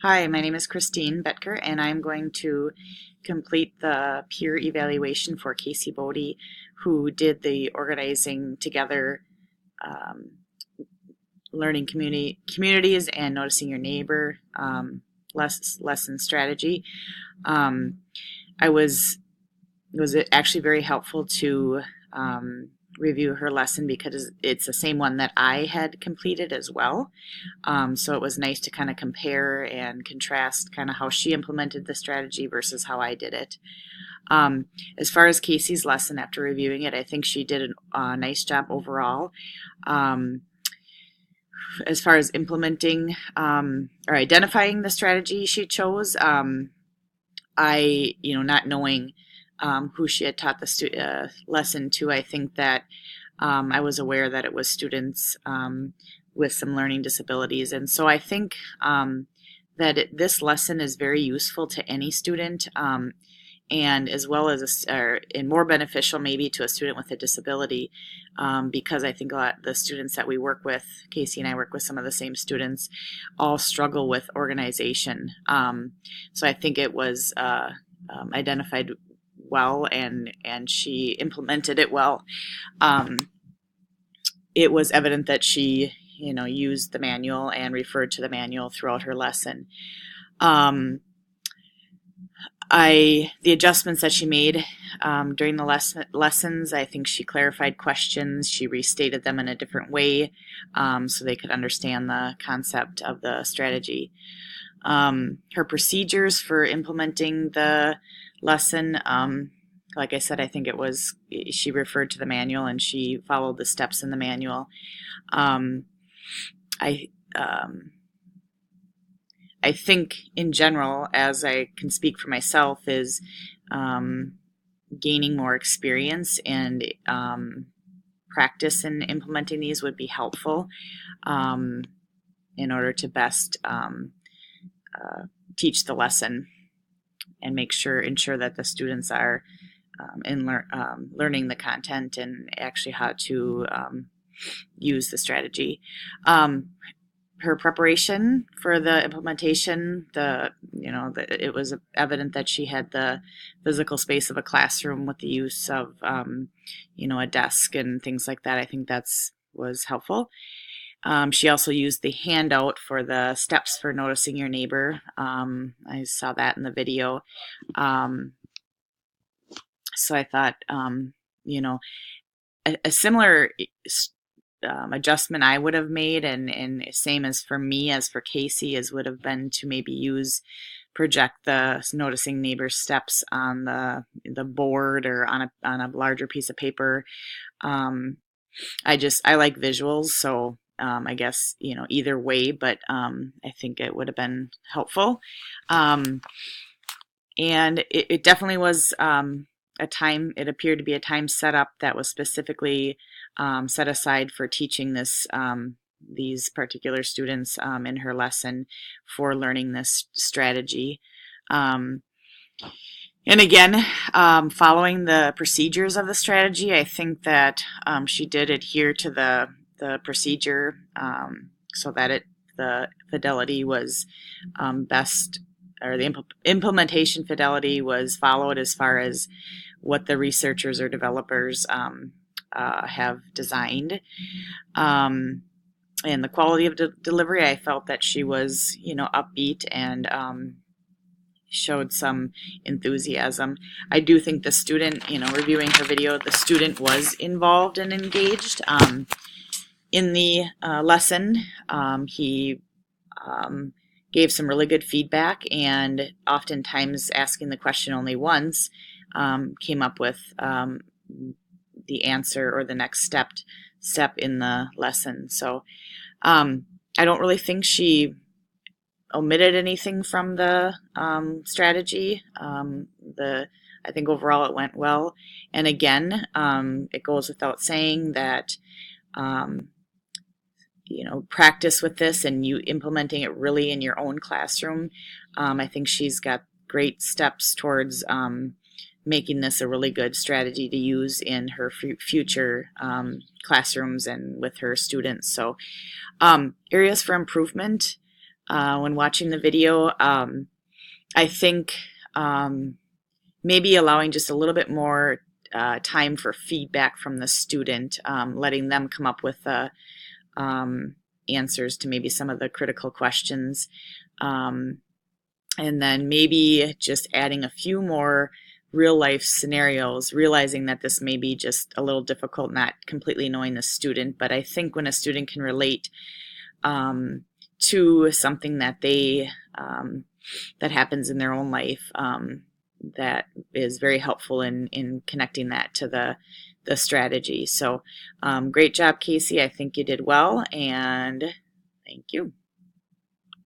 Hi, my name is Christine Betker, and I'm going to complete the peer evaluation for Casey Bodie, who did the organizing together, um, learning communities and noticing your neighbor lesson strategy. Um, I was it actually very helpful to review her lesson because it's the same one that I had completed as well. So it was nice to kind of compare and contrast kind of how she implemented the strategy versus how I did it. Um, as far as Casey's lesson, after reviewing it, I think she did a nice job overall. Um, as far as implementing or identifying the strategy she chose, not knowing who she had taught the lesson to, I think that I was aware that it was students with some learning disabilities. And so I think this lesson is very useful to any student, and as well as and more beneficial maybe to a student with a disability, because I think a lot of the students that we work with, Casey and I work with some of the same students, all struggle with organization. So I think it was identified well, and she implemented it well. It was evident that she used the manual and referred to the manual throughout her lesson. The adjustments that she made during the lessons, I think she clarified questions, she restated them in a different way, so they could understand the concept of the strategy. Her procedures for implementing the lesson, like I said, I think she referred to the manual and she followed the steps in the manual. I think in general, as I can speak for myself, is gaining more experience and practice in implementing these would be helpful in order to best teach the lesson and ensure that the students are learning the content and actually how to use the strategy. Her preparation for the implementation, it was evident that she had the physical space of a classroom with the use of a desk and things like that. I think was helpful. She also used the handout for the steps for noticing your neighbor. I saw that in the video. So I thought, a similar adjustment I would have made, and same as for me as for Casey, would have been to maybe project the noticing neighbor steps on the board or on a larger piece of paper. I like visuals, so I guess either way, but I think it would have been helpful. And it definitely was it appeared to be a time set up that was specifically set aside for teaching these particular students in her lesson for learning this strategy. And again, following the procedures of the strategy, I think that she did adhere to the procedure so that the fidelity was best, or the implementation fidelity was followed as far as what the researchers or developers have designed. And the quality of delivery, I felt that she was, upbeat and showed some enthusiasm. I do think the student, reviewing her video, the student was involved and engaged in the lesson. He gave some really good feedback, and oftentimes asking the question only once came up with the answer or the next step in the lesson. So I don't really think she omitted anything from the strategy. I think overall it went well. And again, it goes without saying that practice with this and you implementing it really in your own classroom. I think she's got great steps towards making this a really good strategy to use in her future classrooms and with her students. So areas for improvement, when watching the video. I think maybe allowing just a little bit more time for feedback from the student, letting them come up with answers to maybe some of the critical questions. And then maybe just adding a few more real life scenarios, realizing that this may be just a little difficult, not completely knowing the student. But I think when a student can relate to something that that happens in their own life, that is very helpful in connecting that to the strategy. So great job, Casey. I think you did well, and thank you.